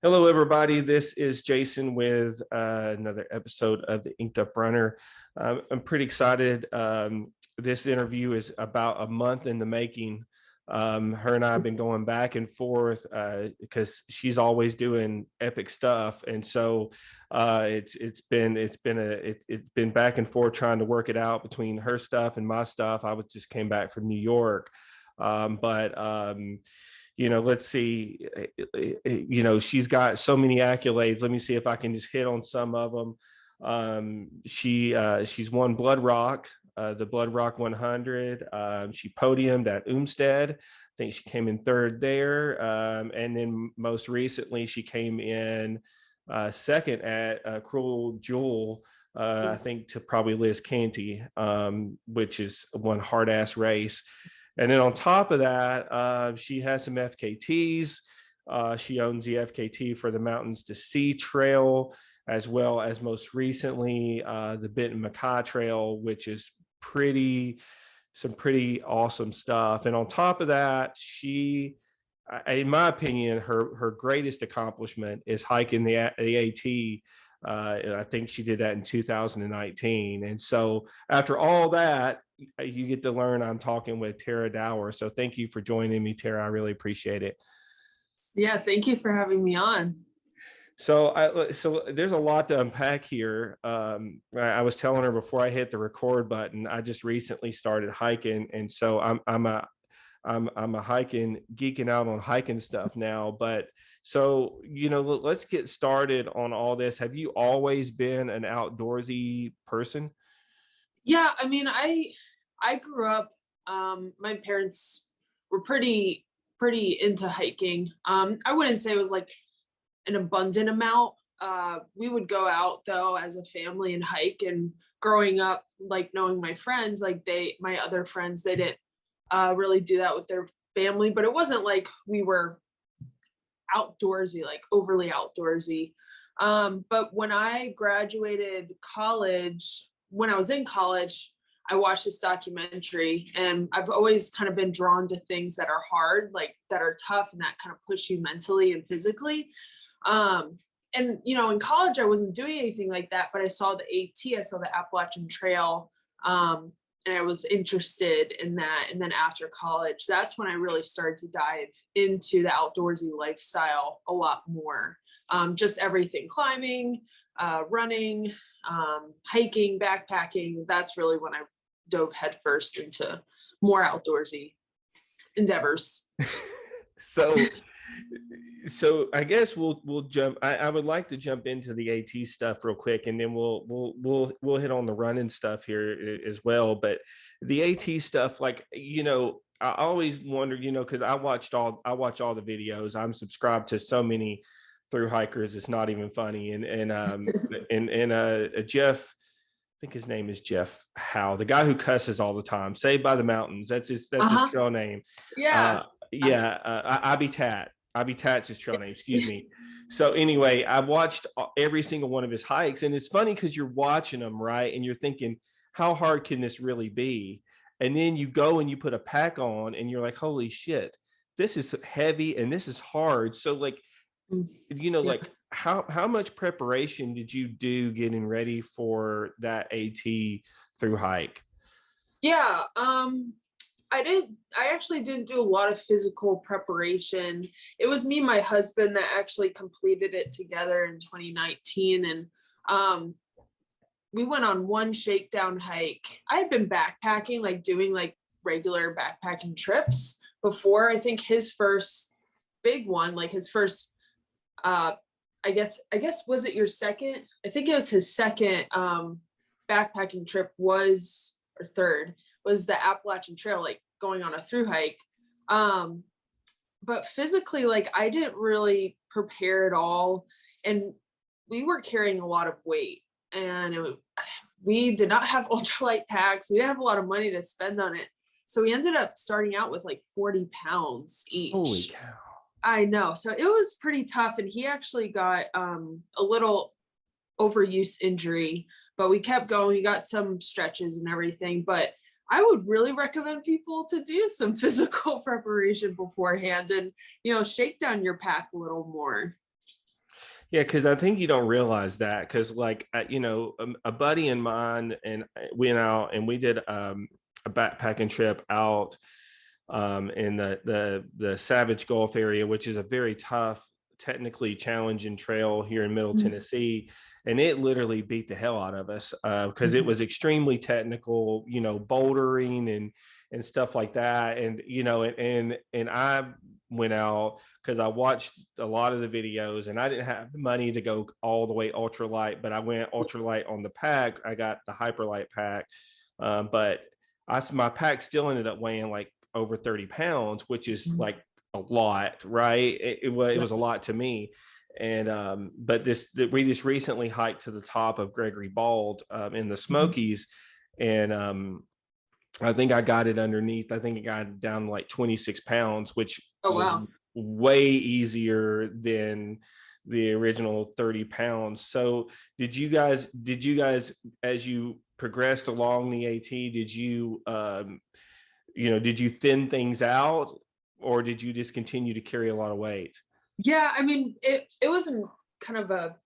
Hello, everybody. This is Jason with another episode of the Inked Up Runner. I'm pretty excited. This interview is about a month in the making. Her and I have been going back and forth because she's always doing epic stuff, and so it's been back and forth trying to work it out between her stuff and my stuff. I just came back from New York, but let's see, she's got so many accolades. Let me see if I can just hit on some of them. She's won Blood Rock, the Blood Rock 100. She podiumed at Umstead. I think she came in third there. And then most recently, she came in second at Cruel Jewel, I think to probably Liz Canty, which is one hard ass race. And then on top of that, she has some FKTs. She owns the FKT for the Mountains to Sea Trail, as well as most recently the Benton Mackaye Trail, which is some pretty awesome stuff. And on top of that, she, in my opinion, her greatest accomplishment is hiking the AT. I think she did that in 2019. And so after all that, you get to learn I'm talking with Tara Dower. So thank you for joining me, Tara. I really appreciate it. Yeah, thank you for having me on. So there's a lot to unpack here. I was telling her before I hit the record button, I just recently started hiking, and so I'm a hiking geeking out on hiking stuff now. But so let's get started on all this. Have you always been an outdoorsy person? Yeah, I mean, I grew up, my parents were pretty into hiking. I wouldn't say it was like an abundant amount. We would go out though as a family and hike, and growing up, like knowing my friends, like my other friends, they didn't really do that with their family, but it wasn't like we were outdoorsy, like overly outdoorsy. But when I graduated college, when I was in college, I watched this documentary, and I've always kind of been drawn to things that are hard, like that are tough and that kind of push you mentally and physically. And in college I wasn't doing anything like that, but I saw the AT, I saw the Appalachian Trail, and I was interested in that. And then after college, that's when I really started to dive into the outdoorsy lifestyle a lot more. Just everything, climbing, running, hiking, backpacking. That's really when I dove headfirst into more outdoorsy endeavors. So I guess we'll jump. I would like to jump into the AT stuff real quick, and then we'll hit on the running stuff here as well. But the AT stuff, like I always wonder, because I watch all the videos. I'm subscribed to so many thru hikers. It's not even funny. And Jeff, I think his name is Jeff Howe, the guy who cusses all the time. Saved by the Mountains. That's his trail name. Yeah. Abitat's his trail name, excuse me. So anyway, I watched every single one of his hikes, and it's funny because you're watching them, right? And you're thinking, how hard can this really be? And then you go and you put a pack on, and you're like, holy shit, this is heavy and this is hard. So like, like how much preparation did you do getting ready for that AT thru hike? Yeah. I actually didn't do a lot of physical preparation. It was me and my husband that actually completed it together in 2019. And we went on one shakedown hike. I had been backpacking, like doing like regular backpacking trips before. I think his first big one, like his first, I guess, was it your second? I think it was his second backpacking trip or third, was the Appalachian Trail, like going on a thru hike. But physically, like I didn't really prepare at all. And we were carrying a lot of weight, and we did not have ultralight packs. We didn't have a lot of money to spend on it. So we ended up starting out with like 40 pounds each. Holy cow. I know. So it was pretty tough. And he actually got a little overuse injury, but we kept going. We got some stretches and everything. But I would really recommend people to do some physical preparation beforehand and, shake down your pack a little more. Yeah, because I think you don't realize that, because like a buddy of mine and went out and we did a backpacking trip out in the Savage Gulf area, which is a very tough, technically challenging trail here in Middle Mhm. Tennessee. And it literally beat the hell out of us because it Mhm. was extremely technical, bouldering and stuff like that. And and I went out because I watched a lot of the videos, and I didn't have the money to go all the way ultralight, but I went ultralight on the pack. I got the hyperlight pack, but my pack still ended up weighing like over 30 pounds, which is Mhm. like a lot, right? It Yeah. was a lot to me. And but we just recently hiked to the top of Gregory Bald in the Mhm. Smokies, and I think I got it underneath. I think it got down to like 26 pounds, which Oh was wow. way easier than the original 30 pounds. So did you guys, as you progressed along the AT, did you thin things out, or did you just continue to carry a lot of weight? Yeah, I mean, it wasn't kind of a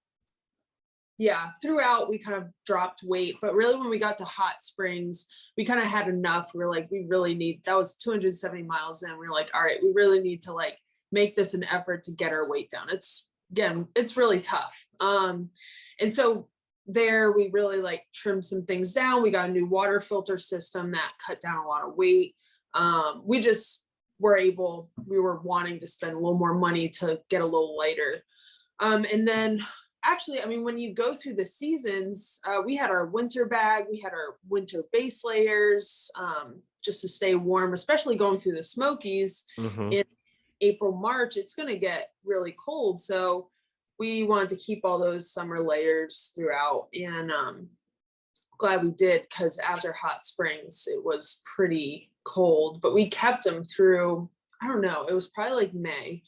yeah, throughout we kind of dropped weight, but really when we got to Hot Springs, we kind of had enough. We were like, we really need that was 270 miles in. We were like, all right, we really need to like make this an effort to get our weight down. It's again, it's really tough. And so there we really like trimmed some things down. We got a new water filter system that cut down a lot of weight. We just we were wanting to spend a little more money to get a little lighter. And then actually, I mean, when you go through the seasons, we had our winter bag, we had our winter base layers just to stay warm, especially going through the Smokies Mm-hmm. in April, March, it's going to get really cold. So we wanted to keep all those summer layers throughout. And glad we did because after Hot Springs, it was pretty cold, but we kept them through, I don't know, it was probably like May.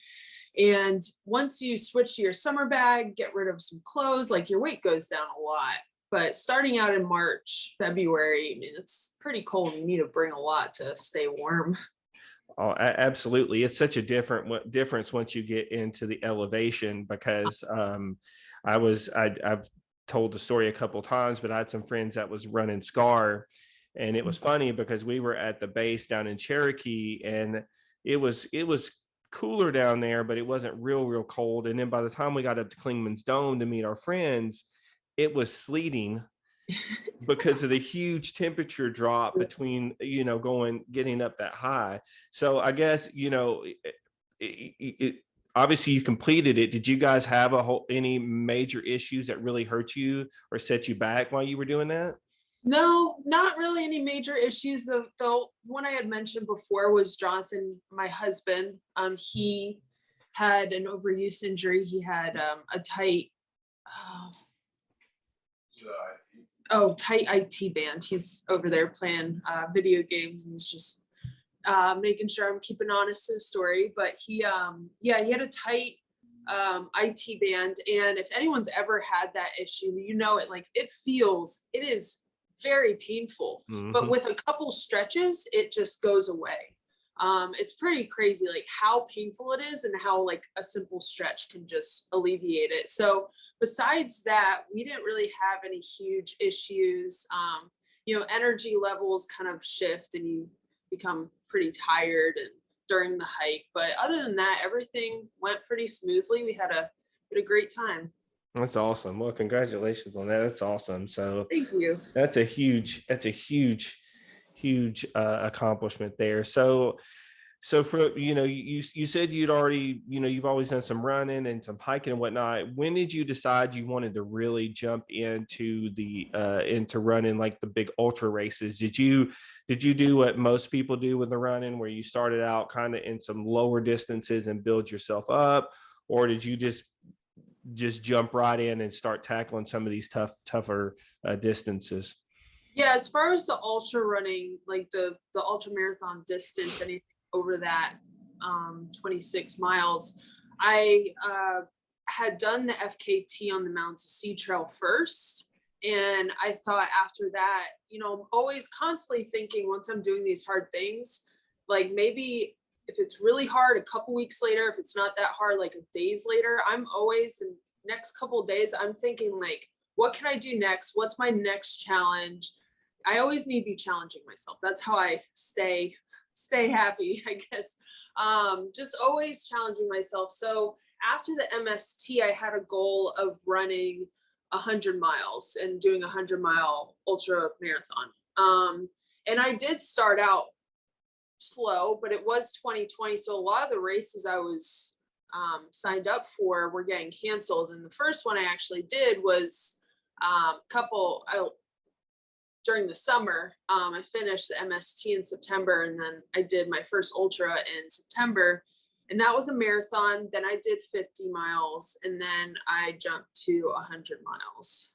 And once you switch to your summer bag, get rid of some clothes, like your weight goes down a lot. But starting out in March, February, I mean, it's pretty cold. You need to bring a lot to stay warm. Oh, absolutely. It's such a difference once you get into the elevation, because I've told the story a couple of times, but I had some friends that was running Scar, and it was funny because we were at the base down in Cherokee, and it was cooler down there, but it wasn't real cold. And then by the time we got up to Klingman's Dome to meet our friends, it was sleeting because of the huge temperature drop between getting up that high. So I guess obviously you completed it. Did you guys have any major issues that really hurt you or set you back while you were doing that? No, not really any major issues. The one I had mentioned before was Jonathan, my husband. He had an overuse injury. He had a tight, uh, tight IT band. He's over there playing video games, and he's just making sure I'm keeping honest to the story. But yeah, he had a tight IT band, and if anyone's ever had that issue, it is very painful. But Mm-hmm. with a couple stretches, it just goes away. It's pretty crazy, like how painful it is, and how like a simple stretch can just alleviate it. So besides that, we didn't really have any huge issues. Energy levels kind of shift, and you become pretty tired and during the hike. But other than that, everything went pretty smoothly. We had a great time. That's awesome. Well, congratulations on that. That's awesome. So Thank you. that's a huge accomplishment there. So for you said you'd already you've always done some running and some hiking and whatnot. When did you decide you wanted to really jump into running, like the big ultra races? Did you do what most people do with the running, where you started out kind of in some lower distances and build yourself up, or did you just jump right in and start tackling some of these tougher distances? Yeah, as far as the ultra running, like the ultra marathon distance, anything over that 26 miles, I had done the FKT on the Mountains to Sea Trail first. And I thought after that, I'm always constantly thinking once I'm doing these hard things, like maybe if it's really hard, a couple weeks later, if it's not that hard, like a days later, I'm always next couple of days, I'm thinking like, what can I do next? What's my next challenge? I always need to be challenging myself. That's how I stay happy, I guess. Just always challenging myself. So after the MST, I had a goal of running 100 miles and doing a 100-mile ultra marathon. And I did start out slow, but it was 2020. So a lot of the races I was signed up for were getting canceled. And the first one I actually did was during the summer. I finished the MST in September, and then I did my first ultra in September, and that was a marathon. Then I did 50 miles, and then I jumped to 100 miles.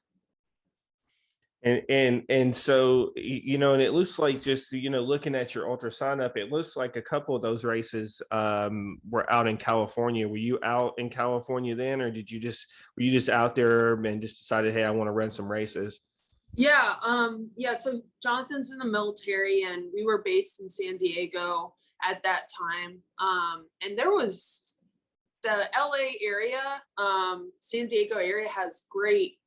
And so, and it looks like, just, looking at your ultra sign up, it looks like a couple of those races were out in California. Were you out in California then, or were you just out there and just decided, hey, I want to run some races? Yeah. So Jonathan's in the military, and we were based in San Diego at that time. And there was the LA area, San Diego area has great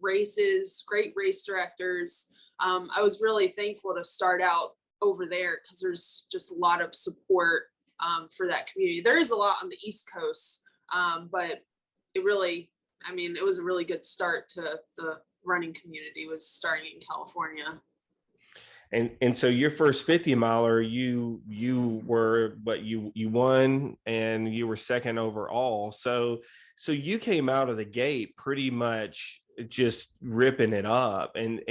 races, great race directors. I was really thankful to start out over there because there's just a lot of support for that community. There is a lot on the East Coast, but it was a really good start to the running community was starting in California. And so your first 50 miler, you won, and you were second overall. So you came out of the gate pretty much just ripping it up. And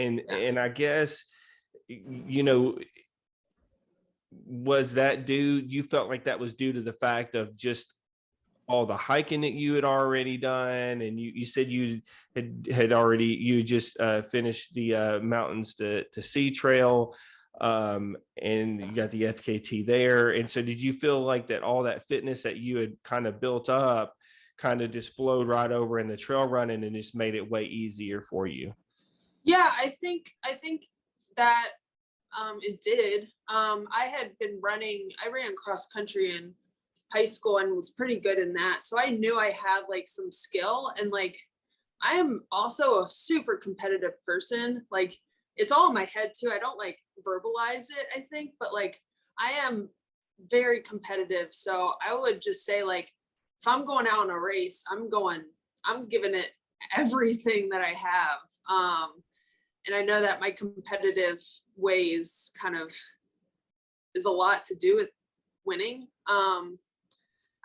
I guess, was that you felt like that was due to the fact of just all the hiking that you had already done, and you said you just finished the Mountains to Sea Trail, and you got the FKT there, and so did you feel like that all that fitness that you had kind of built up kind of just flowed right over in the trail running and just made it way easier for you? Yeah, I think that it did. I had been I ran cross country in high school and was pretty good in that. So I knew I had like some skill, and like I am also a super competitive person. Like it's all in my head too. I don't like verbalize it, I think, but like I am very competitive. So I would just say, like, if I'm going out in a race, I'm giving it everything that I have. And I know that my competitive ways kind of is a lot to do with winning.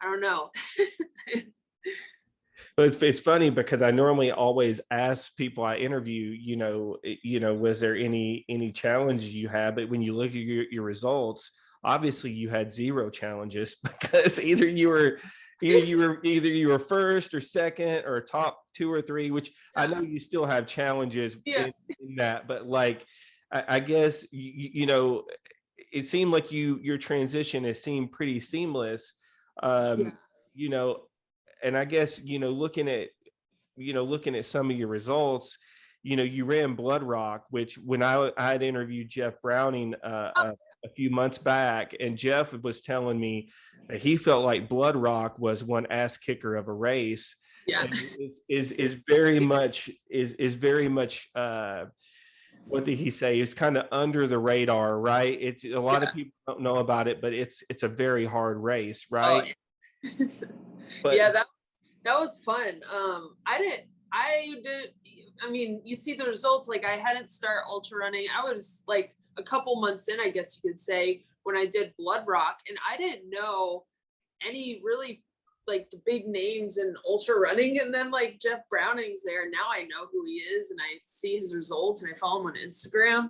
I don't know. But it's funny because I normally always ask people I interview, was there any challenges you had? But when you look at your results, obviously you had zero challenges, because either you were first or second or top 2 or 3, which I know you still have challenges in that, but like I guess it seemed like your transition has seemed pretty seamless. And I guess, looking at some of your results, you ran Blood Rock, which when I had interviewed Jeff Browning a few months back, and Jeff was telling me that he felt like Blood Rock was one ass kicker of a race. Yeah. Is very much what did he say? It's kind of under the radar, right? It's a lot of people don't know about it, but it's a very hard race, right? But yeah, that was fun. I mean, you see the results, like I hadn't started ultra running. I was like a couple months in, I guess you could say, when I did Blood Rock, and I didn't know any really like the big names in ultra running. And then like Jeff Browning's there, and now I know who he is, and I see his results, and I follow him on Instagram.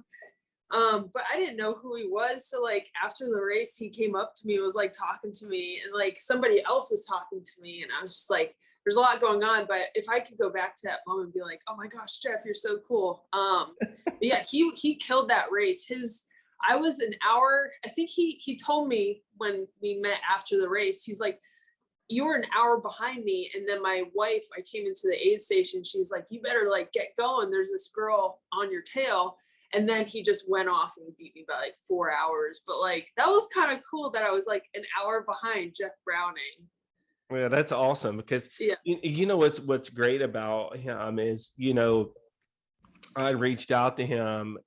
But I didn't know who he was. So like after the race, he came up to me, was like talking to me, and like somebody else was talking to me, and I was just like, there's a lot going on. But if I could go back to that moment and be like, oh my gosh, Jeff, you're so cool. But yeah, he killed that race. I was an hour, I think he told me when we met after the race, he's like, you were an hour behind me. And then my wife, I came into the aid station, she's like, you better like get going, there's this girl on your tail. And then he just went off and beat me by like 4 hours. But like, that was kind of cool that I was like an hour behind Jeff Browning. Yeah, that's awesome because Yeah. you know what's great about him is, I reached out to him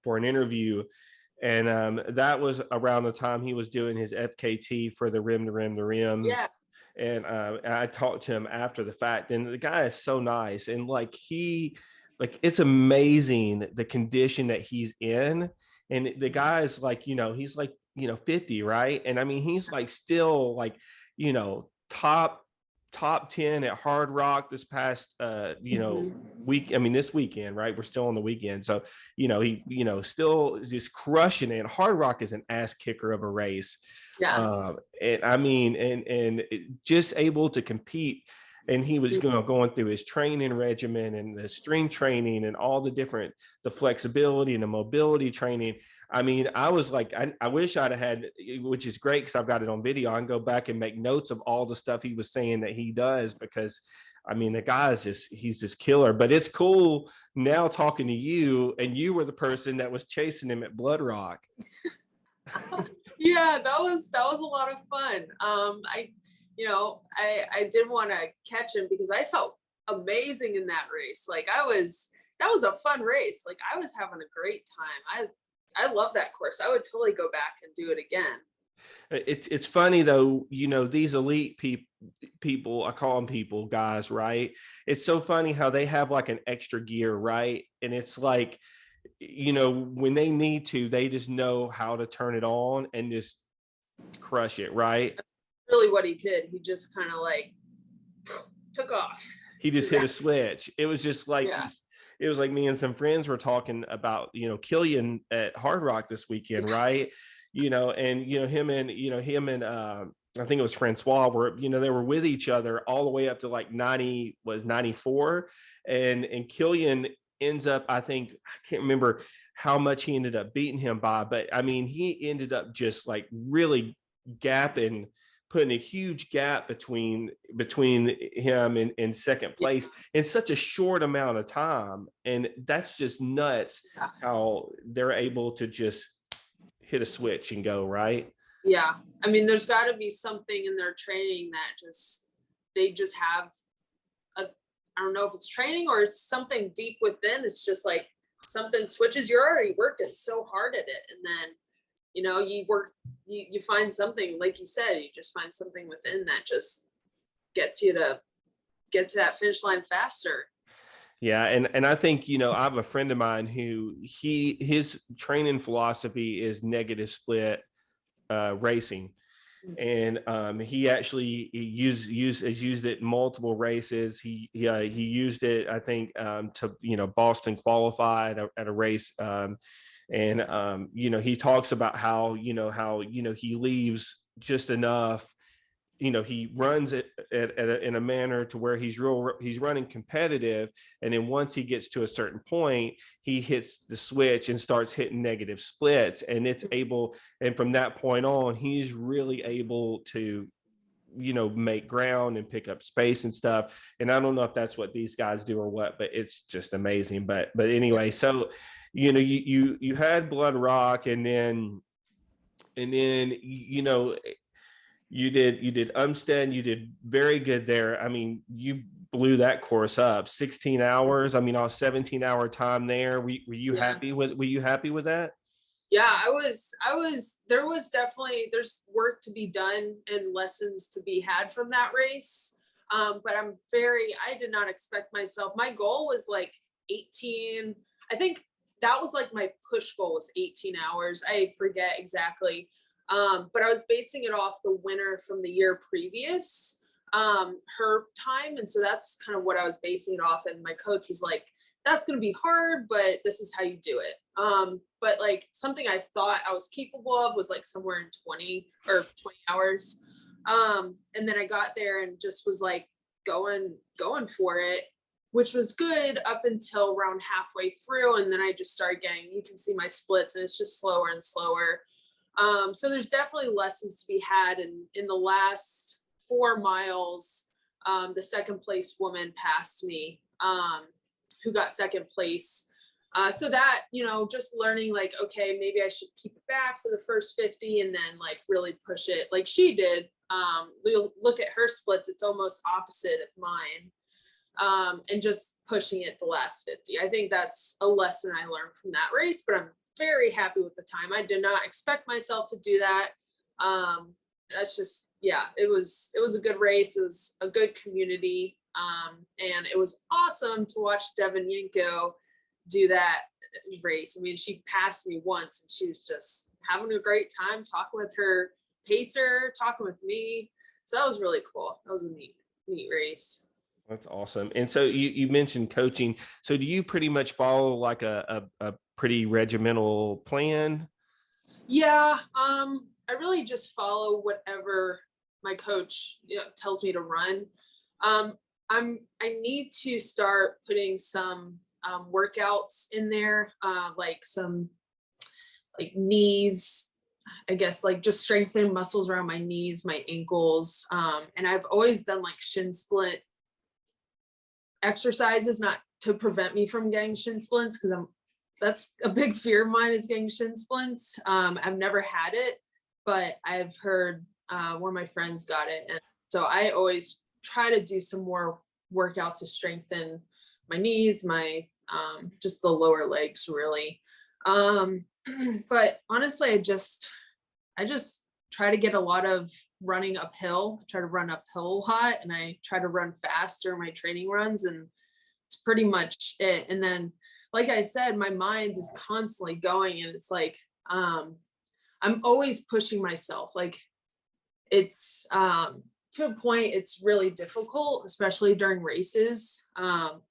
for an interview, and that was around the time he was doing his FKT for the rim to rim to rim. Yeah. And I talked to him after the fact, and the guy is so nice, and like it's amazing the condition that he's in, and the guy is like, he's like 50, right? And I mean, he's like still like, top 10 at Hard Rock this past Mhm. week. I mean, this weekend, right? We're still on the weekend, so he still just crushing it. Hard Rock is an ass kicker of a race. Yeah. And I mean, and just able to compete. And he was going through his training regimen and the strength training and all the flexibility and the mobility training. I mean, I was like, I wish I'd have had, which is great because I've got it on video. I can go back and make notes of all the stuff he was saying that he does, because I mean, the guy is he's just killer. But it's cool now talking to you, and you were the person that was chasing him at Blood Rock. Yeah, that was a lot of fun. I did want to catch him because I felt amazing in that race. Like that was a fun race. Like I was having a great time. I love that course. I would totally go back and do it again. It's funny though, these elite people, I call them people, guys, right? It's so funny how they have like an extra gear, right? And it's like, when they need to, they just know how to turn it on and just crush it, right? Really what he did. He just kind of like took off. He just hit a switch. It was just like, Yeah. it was like me and some friends were talking about, Killian at Hard Rock this weekend, right? And him and I think it was Francois were, they were with each other all the way up to like 94. And Killian ends up, I think, I can't remember how much he ended up beating him by, but I mean, he ended up just like really gapping, putting a huge gap between him and second place in such a short amount of time. And that's just nuts how they're able to just hit a switch and go, right? Yeah. I mean, there's got to be something in their training that they just have I don't know if it's training or it's something deep within. It's just like something switches. You're already working so hard at it. And then, you find something, like you said, you just find something within that just gets you to get to that finish line faster. Yeah, and I think, I have a friend of mine who his training philosophy is negative split racing. And he actually has used it in multiple races. He used it, I think, to Boston qualify at a race. He talks about how he leaves just enough. He runs it in a manner to where he's running competitive, and then once he gets to a certain point, he hits the switch and starts hitting negative splits, and from that point on, he's really able to make ground and pick up space and stuff. And I don't know if that's what these guys do or what, but it's just amazing. But anyway, so you had Blood Rock, and then you did Umstead. You did very good there. I mean, you blew that course up. 16 hours. I mean, a 17-hour time there. Were you happy with that? Yeah, there's work to be done and lessons to be had from that race. But I did not expect myself. My goal was like 18. I think that was like my push goal was 18 hours. I forget exactly. But I was basing it off the winner from the year previous, her time. And so that's kind of what I was basing it off. And my coach was like, that's going to be hard, but this is how you do it. But like something I thought I was capable of was like somewhere in 20 hours. And then I got there and just was like going for it, which was good up until around halfway through. And then I just started you can see my splits, and it's just slower and slower. So there's definitely lessons to be had. In the last 4 miles, the second place woman passed me, who got second place. So that, just learning like, okay, maybe I should keep it back for the first 50 and then like really push it like she did. you'll look at her splits, it's almost opposite of mine. And just pushing it the last 50. I think that's a lesson I learned from that race, but I'm very happy with the time. I did not expect myself to do that. That's just, yeah, it was a good race. It was a good community. And it was awesome to watch Devin Yinko do that race. I mean, she passed me once and she was just having a great time talking with her pacer, talking with me. So that was really cool. That was a neat race. That's awesome. And so you mentioned coaching. So do you pretty much follow like a pretty regimental plan? Yeah. I really just follow whatever my coach tells me to run. I need to start putting some workouts in there, like some like knees, I guess, like just strengthening muscles around my knees, my ankles. And I've always done like shin splint exercises, not to prevent me from getting shin splints, because that's a big fear of mine, is getting shin splints. I've never had it, but I've heard one of my friends got it. And so I always try to do some more workouts to strengthen my knees, my just the lower legs, really. But honestly, I just try to get a lot of running uphill. I try to run uphill a lot, and I try to run fast during my training runs, and it's pretty much it. And then, like I said, my mind is constantly going, and it's like I'm always pushing myself. Like it's to a point, it's really difficult, especially during races.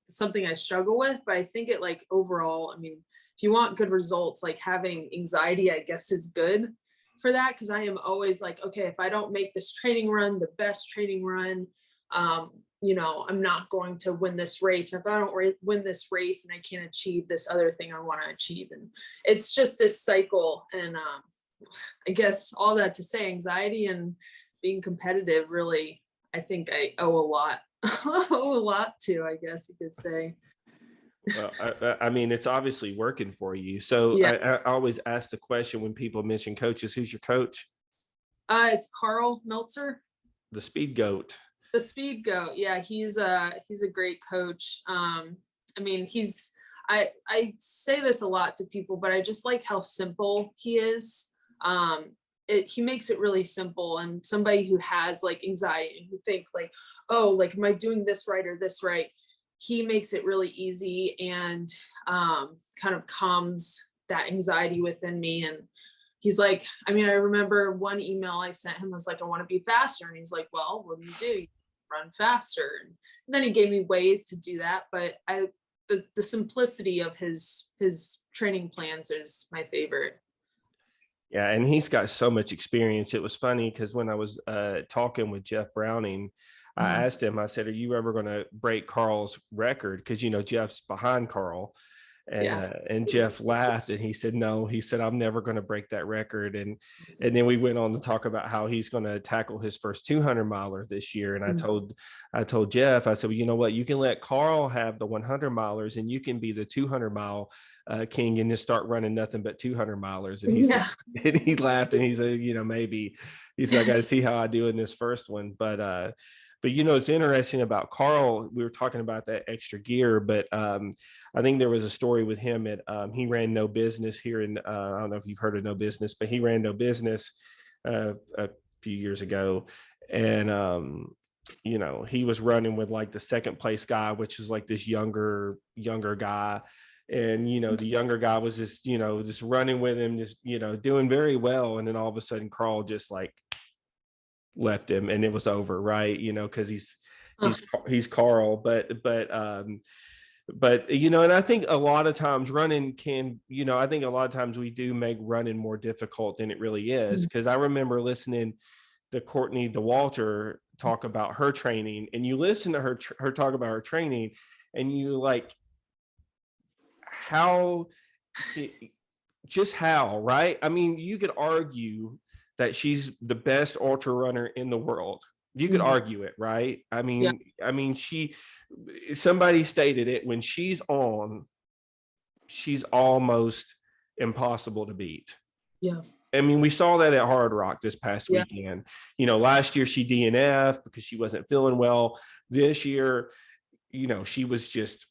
Something I struggle with, but I think it, like, overall, I mean, if you want good results, like having anxiety, I guess, is good for that, because I am always like, okay, if I don't make this training run the best training run, I'm not going to win this race. If I don't win this race, and I can't achieve this other thing I want to achieve, and it's just this cycle. And I guess all that to say, anxiety and being competitive, really, I think I owe a lot, owe a lot to, I guess you could say. Well, I mean, it's obviously working for you. So Yeah. I always ask the question when people mention coaches, who's your coach? It's Carl Meltzer, The speed goat. the speed goat. Yeah, he's a great coach. I mean, I say this a lot to people, but I just like how simple he is. He makes it really simple, and somebody who has like anxiety and who think like, oh, like, am I doing this right or this right? He makes it really easy, and kind of calms that anxiety within me. And he's like, I mean, I remember one email I sent him was like, I want to be faster. And he's like, well, what do? You run faster. And then he gave me ways to do that. But the simplicity of his training plans is my favorite. Yeah, and he's got so much experience. It was funny because when I was talking with Jeff Browning, I asked him, I said, are you ever going to break Carl's record? Because, Jeff's behind Carl. And Jeff laughed, and he said, no, he said, I'm never going to break that record. And then we went on to talk about how he's going to tackle his first 200 miler this year. And I told Jeff, I said, well, you know what, you can let Carl have the 100 milers, and you can be the 200 mile king, and just start running nothing but 200 milers. And he said, and he laughed, and he said, maybe, he said, I got to see how I do in this first one. But it's interesting about Carl. We were talking about that extra gear, but I think there was a story with him at he ran No Business here in I don't know if you've heard of No Business, but he ran No Business a few years ago, and he was running with like the second place guy, which is like this younger guy. And the younger guy was just running with him, just doing very well, and then all of a sudden Carl just like left him, and it was over, right? Because he's Carl. But and I think a lot of times running can, I think a lot of times we do make running more difficult than it really is. Because I remember listening to Courtney DeWalter talk about her training, and you listen to her talk about her training, and you like how right? I mean, you could argue that she's the best ultra runner in the world. You could argue it, right? I mean, somebody stated it, when she's on, she's almost impossible to beat. Yeah. I mean, we saw that at Hard Rock this past Yeah. weekend. Last year she DNF because she wasn't feeling well. This year, she was just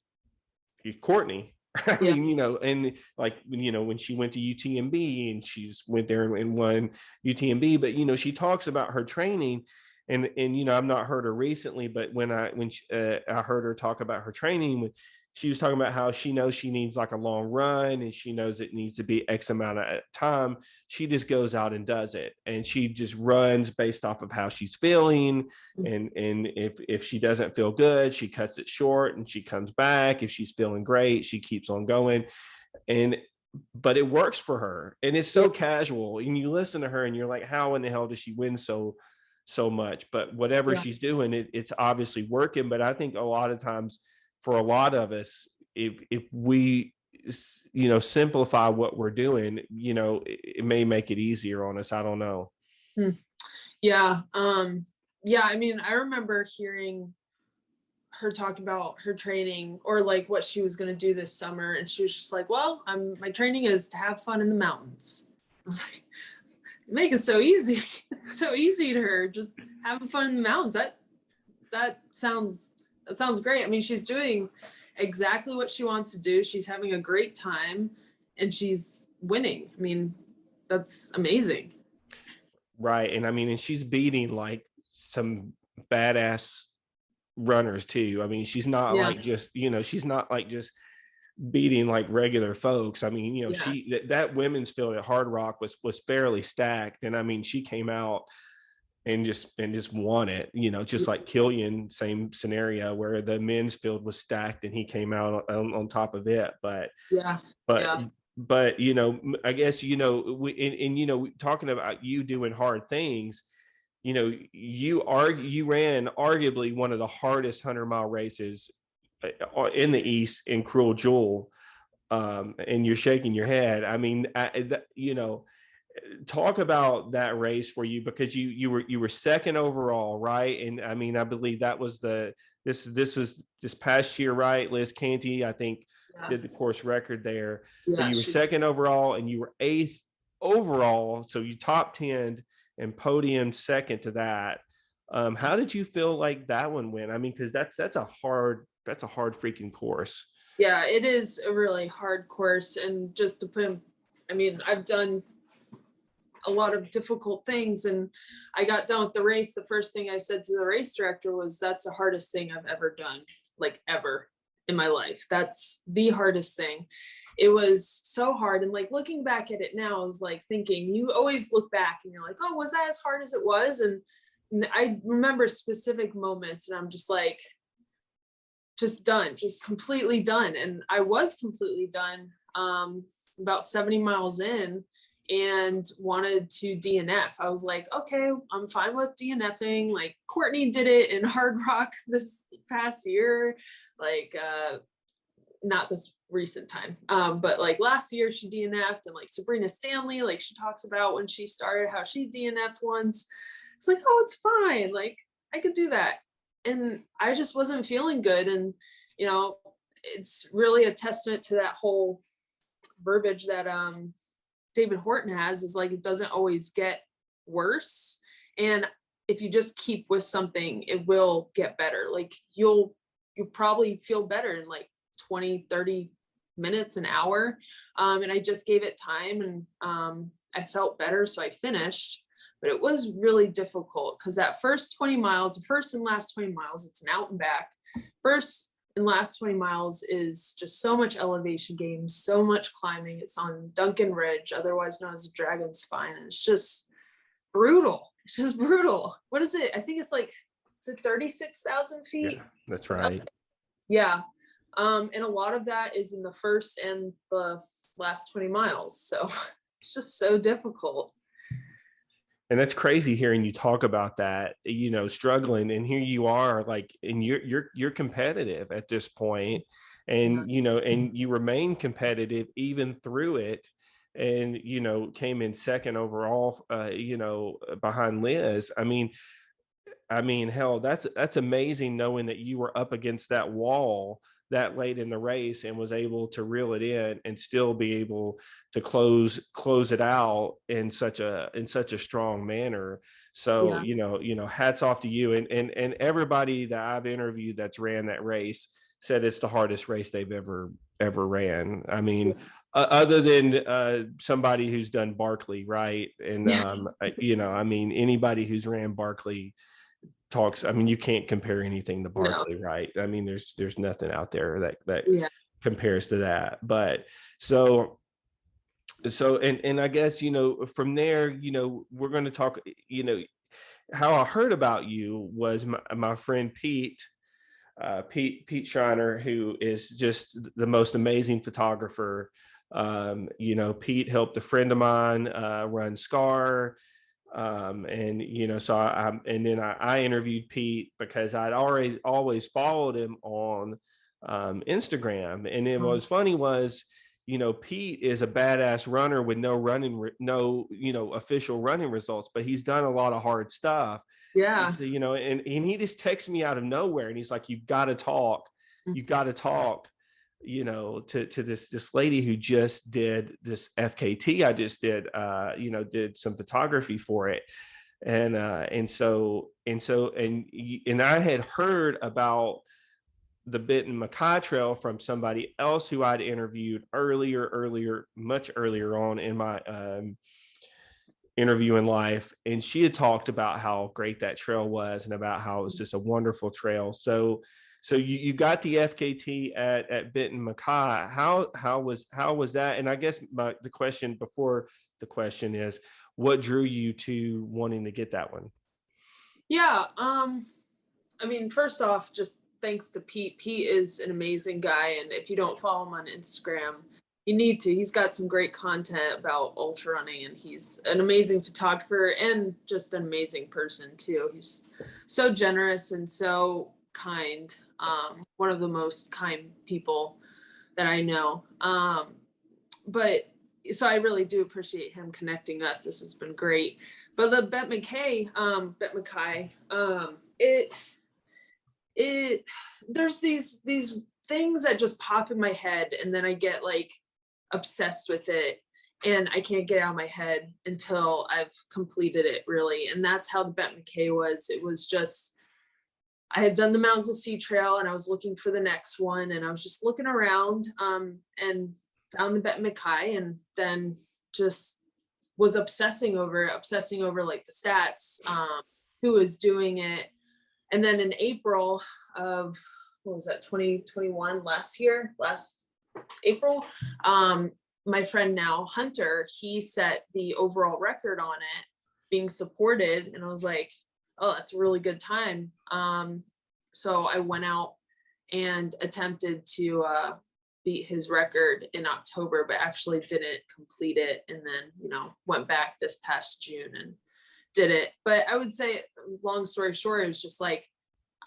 Courtney. I Yeah. mean, and like, when she went to UTMB and she's went there and won UTMB, but she talks about her training, and I've not heard her recently, but I heard her talk about her training, she was talking about how she knows she needs like a long run and she knows it needs to be X amount of time. She just goes out and does it, and she just runs based off of how she's feeling. And if she doesn't feel good, she cuts it short and she comes back. If she's feeling great, she keeps on going. But it works for her, and it's so casual, and you listen to her and you're like, how in the hell does she win so much? But whatever she's doing, it's obviously working. But I think a lot of times, for a lot of us, if we simplify what we're doing, it may make it easier on us. I don't know. Yeah. Yeah, I mean, I remember hearing her talk about her training, or like what she was going to do this summer, and she was just like, well, my training is to have fun in the mountains. I was like, make it so easy. It's so easy to her, just having fun in the mountains. That sounds great. I mean, she's doing exactly what she wants to do. She's having a great time and she's winning. I mean, that's amazing. Right. And I mean, and she's beating like some badass runners too. I mean, she's not like just, she's not like just beating like regular folks. I mean, that women's field at Hard Rock was fairly stacked. And I mean, she came out and just won it, just like Killian, same scenario where the men's field was stacked and he came out on top of it. But I guess, talking about you doing hard things, you ran arguably one of the hardest 100-mile races in the East in Cruel Jewel, and you're shaking your head. I mean, talk about that race for you, because you were second overall, right? And I mean, I believe that was this was this past year, right? Liz Canty, I think, did the course record there. But you were second overall and you were eighth overall, so you top 10 and podium second to that. How did you feel like that one went? I mean, because that's a hard freaking course. Yeah, it is a really hard course. And just to put, I mean, I've done a lot of difficult things, and I got done with the race. The first thing I said to the race director was, that's the hardest thing I've ever done, like ever in my life. That's the hardest thing. It was so hard. And like looking back at it now, I was like thinking, you always look back and you're like, oh, was that as hard as it was? And I remember specific moments and I'm just like, just done, just completely done. And I was completely done about 70 miles in, and wanted to DNF. I was like, okay, I'm fine with DNFing. Like Courtney did it in Hard Rock this past year, like not this recent time, but like last year she DNF'd, and like Sabrina Stanley, like she talks about when she started how she DNF'd once. It's like, oh, it's fine, like I could do that. And I just wasn't feeling good. And it's really a testament to that whole verbiage that David Horton has, is like, it doesn't always get worse. And if you just keep with something, it will get better. Like you'll probably feel better in like 20, 30 minutes, an hour. And I just gave it time, and I felt better. So I finished, but it was really difficult because that first 20 miles, the first and last 20 miles, it's an out and back. First and last 20 miles is just so much elevation gains, so much climbing. It's on Duncan Ridge, otherwise known as the Dragon Spine. And it's just brutal. It's just brutal. What is it? I think it's like, is it 36,000 feet? Yeah, that's right. Yeah. And a lot of that is in the first and the last 20 miles. So it's just so difficult. And that's crazy hearing you talk about that, struggling, and here you are, like, and you're competitive at this point, and and you remain competitive even through it, and came in second overall, behind Liz. I mean, hell, that's amazing, knowing that you were up against that wall that late in the race and was able to reel it in and still be able to close it out in such a strong manner. So, Yeah. hats off to you, and everybody that I've interviewed that's ran that race said it's the hardest race they've ever ran. I mean, other than somebody who's done Barkley, right? And I mean, anybody who's ran Barkley talks. I mean, you can't compare anything to No. Barkley, right? I mean, there's nothing out there that Yeah. compares to that. But and I guess, from there, we're going to talk. How I heard about you was my friend Pete Schreiner, who is just the most amazing photographer. Pete helped a friend of mine run Scar. And then I interviewed Pete because I'd always followed him on Instagram. And then what was funny was, Pete is a badass runner with no official running results, but he's done a lot of hard stuff. Yeah. So, and he just texts me out of nowhere, and he's like, "You've got to talk. You've got to talk." To this lady who just did this FKT. I just did some photography for it. And I had heard about the Benton Mackaye Trail from somebody else who I'd interviewed much earlier on in my interview in life, and she had talked about how great that trail was and about how it was just a wonderful trail. So you got the FKT at Benton Mackaye. How was that? And I guess the question is, what drew you to wanting to get that one? Yeah. I mean, first off, just thanks to Pete. Pete is an amazing guy, and if you don't follow him on Instagram, you need to. He's got some great content about ultra running, and he's an amazing photographer and just an amazing person too. He's so generous and so kind. One of the most kind people that I know. But so I really do appreciate him connecting us. This has been great. But the Benton Mackaye, it there's these things that just pop in my head, and then I get like obsessed with it, and I can't get out of my head until I've completed it, really. And that's how the Benton Mackaye was. It was just, I had done the Mountains of Sea Trail, and I was looking for the next one, and I was just looking around and found the Benton Mackaye, and then just was obsessing over like the stats, who was doing it. And then in April of, what was that, 2021, last April, my friend now, Hunter, he set the overall record on it, being supported. And I was like, oh, that's a really good time. So I went out and attempted to beat his record in October, but actually didn't complete it. And then, went back this past June and did it. But I would say, long story short, it was just like,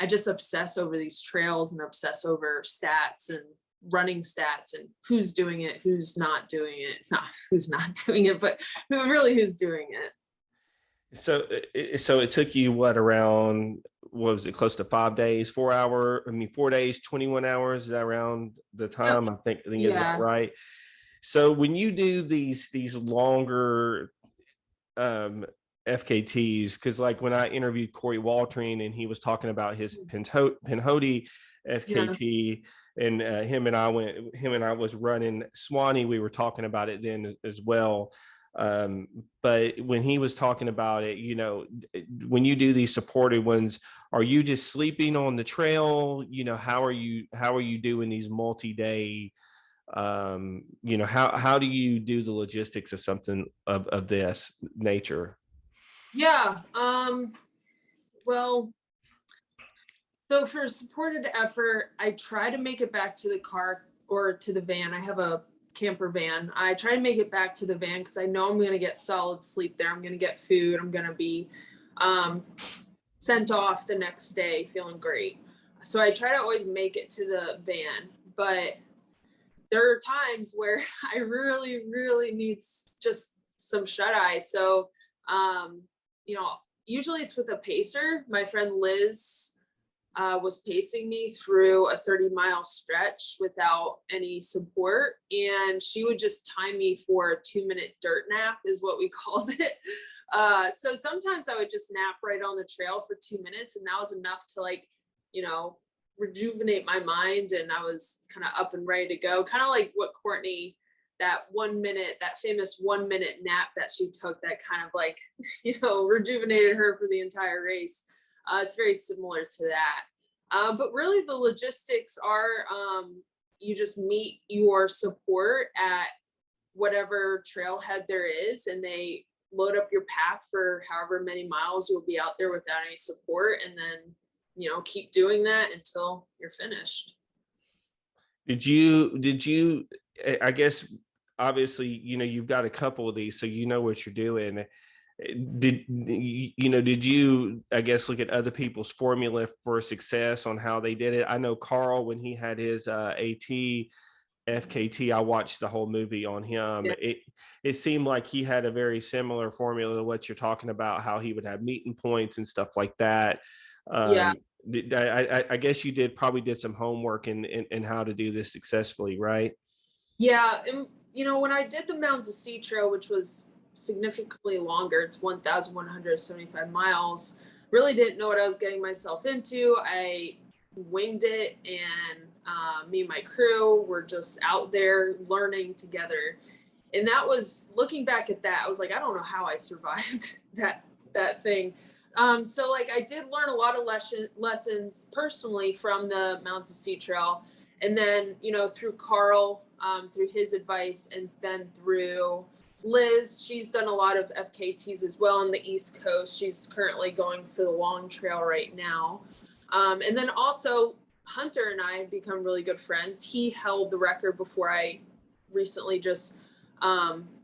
I just obsess over these trails and obsess over stats and running stats and who's doing it, who's not doing it. It's not who's not doing it, but who's doing it. So it took you what was it, close to 5 days, 4 days, 21 hours? Is that around the time? Yep. I think Yeah. is about right. So when you do these longer FKTs, because like when I interviewed Corey Waltreen and he was talking about his Pinhoti FKT, and him and I was running Swanee, we were talking about it then as well. But when he was talking about it, when you do these supported ones, are you just sleeping on the trail? How are you doing these multi-day? How do you do the logistics of something of this nature? Yeah. Well, so for a supported effort, I try to make it back to the car or to the van. I have a camper van. I try to make it back to the van because I know I'm going to get solid sleep there. I'm going to get food. I'm going to be sent off the next day feeling great. So I try to always make it to the van. But there are times where I really, really need just some shut eye. So, usually it's with a pacer. My friend Liz was pacing me through a 30-mile stretch without any support. And she would just time me for a 2-minute dirt nap is what we called it. So sometimes I would just nap right on the trail for 2 minutes, and that was enough to, like, you know, rejuvenate my mind. And I was kind of up and ready to go. Kind of like what Courtney, that 1 minute, that famous 1 minute nap that she took, that kind of like, you know, rejuvenated her for the entire race. It's very similar to that. But really the logistics are, you just meet your support at whatever trailhead there is, and they load up your pack for however many miles you'll be out there without any support, and then, you know, keep doing that until you're finished. Did you, I guess, obviously, you know, you've got a couple of these, so you know what you're doing. Did you, I guess, look at other people's formula for success on how they did it? I know Carl, when he had his AT FKT, I watched the whole movie on him. Yeah. It seemed like he had a very similar formula to what you're talking about, how he would have meeting points and stuff like that. Yeah. I guess you probably did some homework in how to do this successfully, right? Yeah. And, you know, when I did the Mountains of Sea Trail, which was significantly longer, it's 1,175 miles, really didn't know what I was getting myself into. I winged it, and me and my crew were just out there learning together. And that was, looking back at that, I was like, I don't know how I survived that thing. So like I did learn a lot of lessons personally from the Mountains of Sea Trail. And then, you know, through Carl, through his advice, and then through Liz, she's done a lot of FKTs as well on the East Coast. She's currently going for the long trail right now. And then also Hunter and I have become really good friends. He held the record before I recently just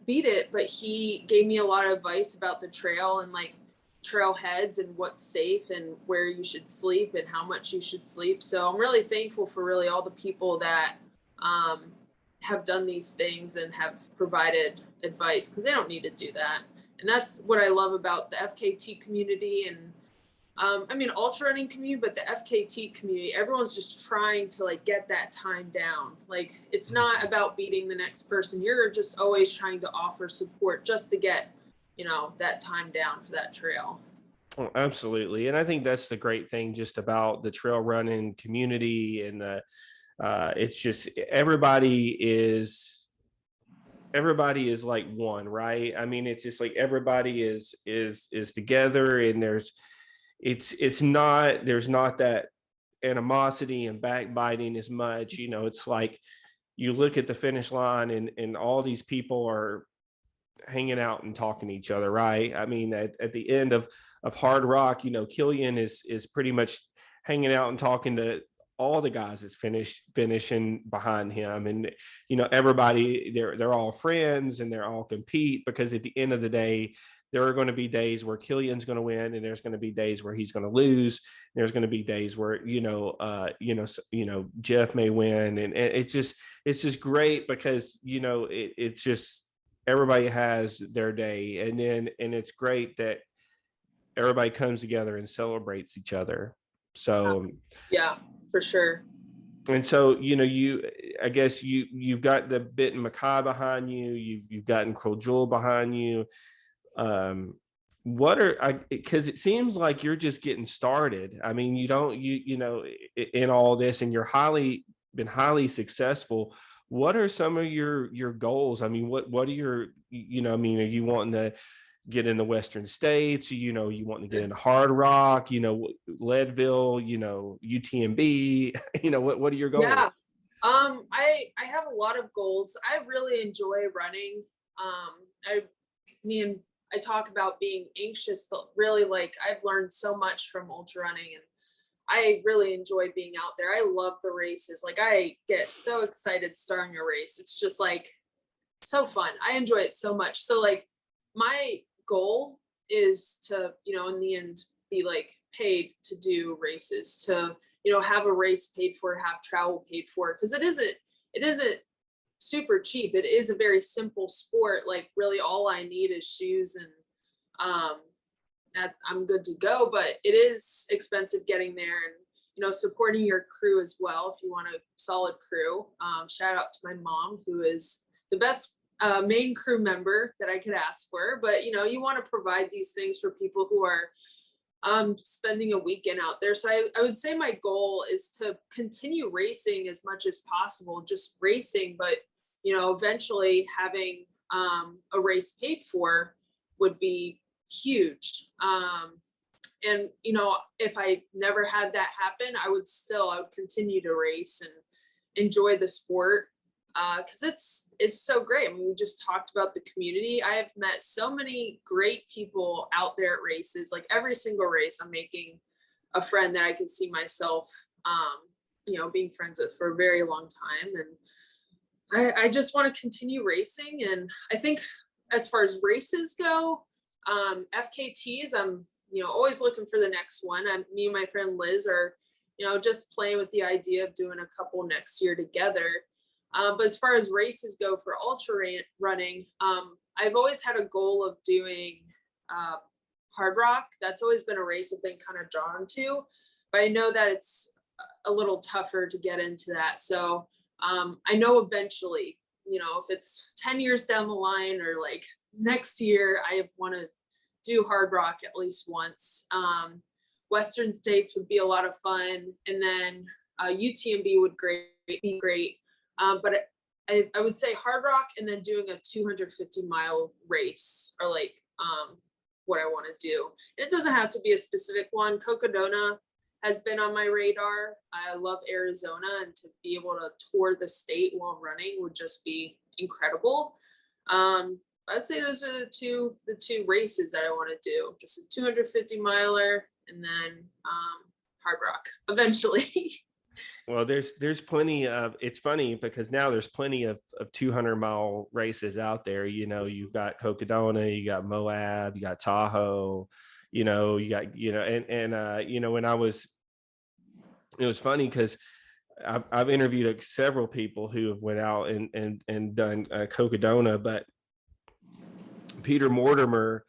beat it, but he gave me a lot of advice about the trail and like trailheads and what's safe and where you should sleep and how much you should sleep. So I'm really thankful for really all the people that have done these things and have provided advice, because they don't need to do that. And that's what I love about the FKT community, and I mean, ultra running community, but the FKT community, everyone's just trying to like get that time down. Like, it's not about beating the next person. You're just always trying to offer support just to get, you know, that time down for that trail. Oh, absolutely. And I think that's the great thing just about the trail running community. And it's just everybody is like one, right? I mean, it's just like everybody is together, and there's not that animosity and backbiting as much. You know, it's like you look at the finish line, and all these people are hanging out and talking to each other, right? I mean, at the end of Hard Rock, you know, Killian is pretty much hanging out and talking to all the guys that's finishing behind him. And, you know, everybody, they're all friends, and they're all compete, because at the end of the day, there are going to be days where Killian's going to win, and there's going to be days where he's going to lose. There's going to be days where, Jeff may win. And it's just great, because, you know, it's just, everybody has their day. And it's great that everybody comes together and celebrates each other. So yeah, for sure. And so, you know, I guess you've got the Benton Mackaye behind you, you've gotten Crow Jewel behind you. Because it seems like you're just getting started. I mean, you know, in all this, and you're been highly successful. What are some of your goals? I mean, what are your, you know, I mean, are you wanting to get in the Western States? You know, you want to get into Hard Rock, you know, Leadville, you know, UTMB, you know, what are your goals? Yeah. I have a lot of goals. I really enjoy running. I talk about being anxious, but really, like, I've learned so much from ultra running, and I really enjoy being out there. I love the races. Like, I get so excited starting a race. It's just like so fun. I enjoy it so much. So like, my goal is to, you know, in the end, be like paid to do races, to, you know, have a race paid for, have travel paid for, because it isn't super cheap. It is a very simple sport. Like, really all I need is shoes, and I'm good to go. But it is expensive getting there, and, supporting your crew as well. If you want a solid crew, shout out to my mom, who is the best main crew member that I could ask for. But, you want to provide these things for people who are spending a weekend out there. So I would say my goal is to continue racing as much as possible, just racing, but, eventually having a race paid for would be huge. And, if I never had that happen, I would continue to race and enjoy the sport. Cause it's so great. I mean, we just talked about the community. I have met so many great people out there at races. Like every single race, I'm making a friend that I can see myself, being friends with for a very long time. And I just want to continue racing. And I think as far as races go, FKTs, I'm, always looking for the next one. Me and my friend Liz are, just playing with the idea of doing a couple next year together. But as far as races go for ultra running, I've always had a goal of doing hard rock. That's always been a race I've been kind of drawn to, but I know that it's a little tougher to get into that. So I know eventually, if it's 10 years down the line or like next year, I want to do hard rock at least once. Western States would be a lot of fun. And then UTMB would be great. But I would say hard rock and then doing a 250-mile race are like what I want to do. It doesn't have to be a specific one. Cocodona has been on my radar. I love Arizona, and to be able to tour the state while running would just be incredible. I'd say those are the two races that I want to do. Just a 250 miler and then hard rock eventually. Well, there's plenty of, it's funny because now there's plenty of 200-mile races out there. You've got Cocodona, you got Moab, you got Tahoe, you got, when it was funny because I've interviewed several people who have went out and done Cocodona, but Peter Mortimer,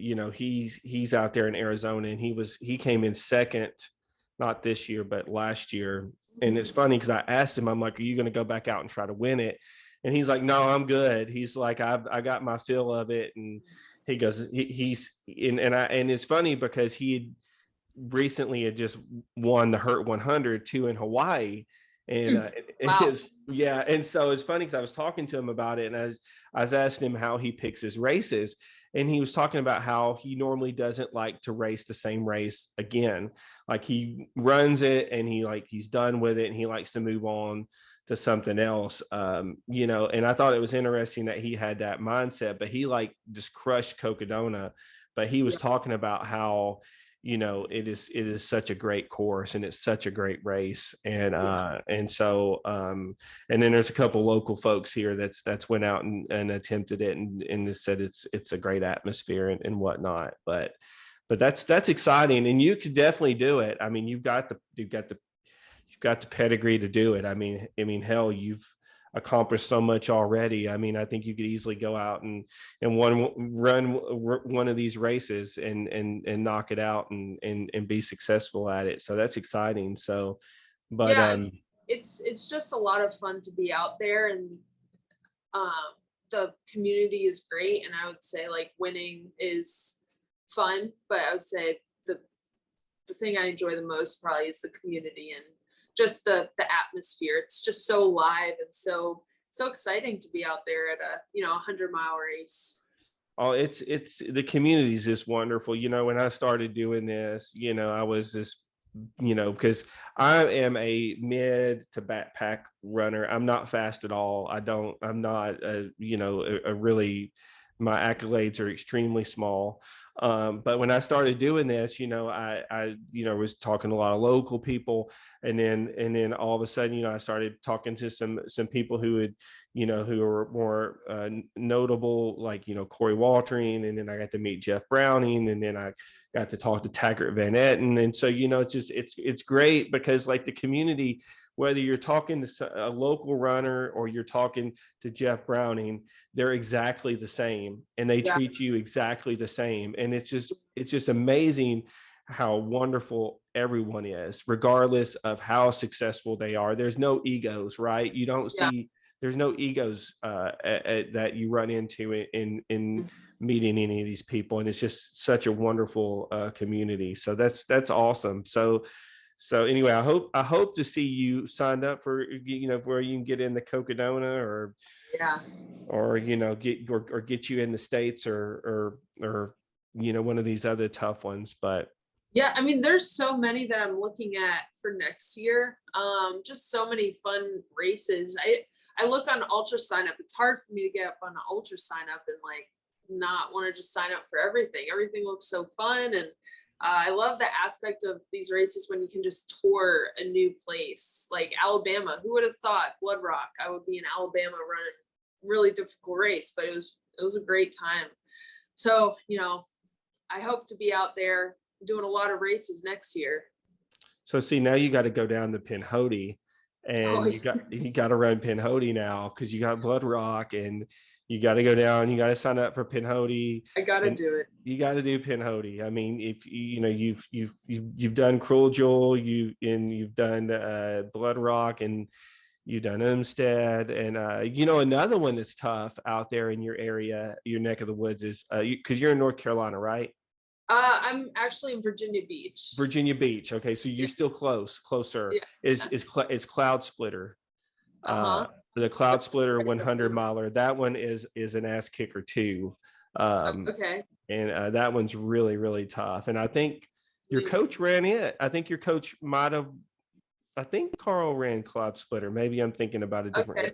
he's out there in Arizona, and he came in second, not this year, but last year. And it's funny because I asked him, I'm like, are you going to go back out and try to win it? And he's like, no, I'm good. He's like, I got my fill of it. And he goes, and it's funny because he recently had just won the Hurt 100 too in Hawaii. And wow. And so it's funny because I was talking to him about it, and I was asking him how he picks his races, and he was talking about how he normally doesn't like to race the same race again. Like he runs it and he's done with it, and he likes to move on to something else. And I thought it was interesting that he had that mindset, but he just crushed Cocodona. But he was talking about how it is such a great course, and it's such a great race. And so and then there's a couple local folks here that's went out and attempted it and said it's a great atmosphere and whatnot. But that's exciting, and you could definitely do it. I mean, you've got the pedigree to do it. I mean, hell, you've accomplished so much already. I mean, I think you could easily go out and run one of these races and knock it out and be successful at it. So that's exciting. So, but it's just a lot of fun to be out there, and the community is great. And I would say winning is fun, but I would say the thing I enjoy the most probably is the community and just the atmosphere. It's just so live and so exciting to be out there at a 100-mile race. Oh, it's the community is just wonderful. When I started doing this, I was just, because I am a mid to backpack runner. I'm not fast at all. I'm not really, my accolades are extremely small. But when I started doing this, I was talking to a lot of local people, and then all of a sudden, I started talking to some people who had, who were more notable, like, Corey Waltering, and then I got to meet Jeff Browning, and then I got to talk to Taggart Van Etten. And so, it's great because the community, whether you're talking to a local runner or you're talking to Jeff Browning, they're exactly the same, and they treat you exactly the same. And it's just amazing how wonderful everyone is, regardless of how successful they are. There's no egos, right? You don't Yeah. see, there's no egos that you run into in meeting any of these people, and it's just such a wonderful community. So that's awesome. So anyway, I hope to see you signed up for, where you can get in the Cocodona, Yeah. or get you in the States, or one of these other tough ones. But Yeah, I mean, there's so many that I'm looking at for next year. Just so many fun races. I look on ultra sign up. It's hard for me to get up on an ultra sign up and like not want to just sign up for everything. Everything looks so fun, and I love the aspect of these races when you can just tour a new place like Alabama. Who would have thought Blood Rock? I would be in Alabama running a really difficult race, but it was a great time. So I hope to be out there doing a lot of races next year. so see, now you got to go down to Pinhoti, Oh, and yeah. you got to run Pinhoti now, because you got Blood Rock, and you got to go down. You got to sign up for Pinhoti, I gotta and do it. you got to do Pinhoti. I mean, if you've done Cruel Jewel, you've done Blood Rock, and you've done Umstead, and another one that's tough out there in your area, your neck of the woods, is because you're in North Carolina, right? I'm actually in Virginia Beach. Virginia Beach. Okay, so you're Yeah. still closer. Yeah. Is Cloud Splitter. Uh-huh. The Cloud Splitter Yep. 100 miler. That one is an ass kicker too. Um, Okay. and that one's really, really tough. And I think your coach ran it. I think your coach might have. I think Carl ran Cloud Splitter. Maybe I'm thinking about a different. Okay.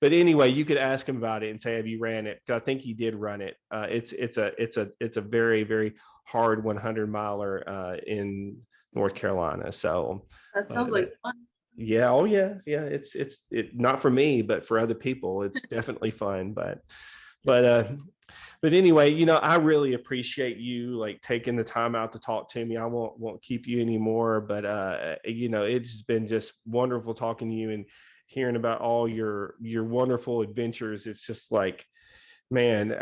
But anyway, you could ask him about it and say, "Have you ran it?" I think he did run it. It's a very, very hard 100 miler in North Carolina. So That sounds like fun. yeah, oh yeah, yeah. It's not for me, but for other people, it's definitely fun. But uh, but anyway, I really appreciate you like taking the time out to talk to me. I won't keep you anymore, but it's been just wonderful talking to you and hearing about all your wonderful adventures. It's just like, man,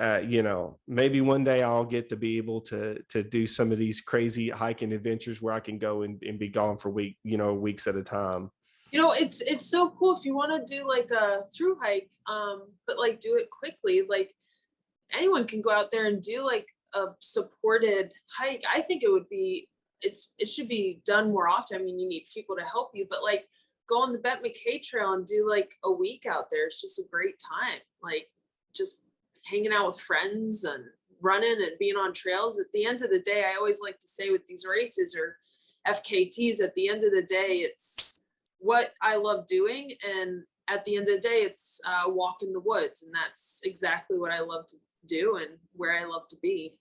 maybe one day I'll get to be able to do some of these crazy hiking adventures where I can go and be gone for weeks at a time. It's so cool if you want to do like a through hike, but like do it quickly. Like anyone can go out there and do like a supported hike. I think it should be done more often. I mean, you need people to help you, but like go on the Benton Mackaye Trail and do like a week out there. It's just a great time. Like just hanging out with friends and running and being on trails. At the end of the day, I always like to say with these races or FKTs, at the end of the day, it's what I love doing. And at the end of the day, it's a walk in the woods. And that's exactly what I love to do and where I love to be.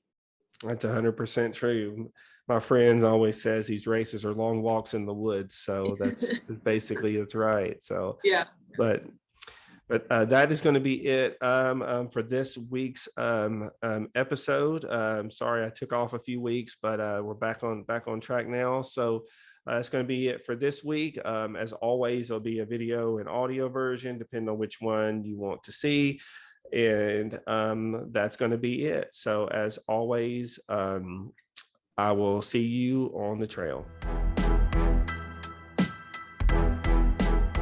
That's 100% true. My friend always says these races are long walks in the woods. So that's right. So, Yeah. but that is going to be it for this week's episode. Sorry, I took off a few weeks, but we're back on track now. So that's going to be it for this week. As always, there'll be a video and audio version, depending on which one you want to see. And that's going to be it. So as always, I will see you on the trail.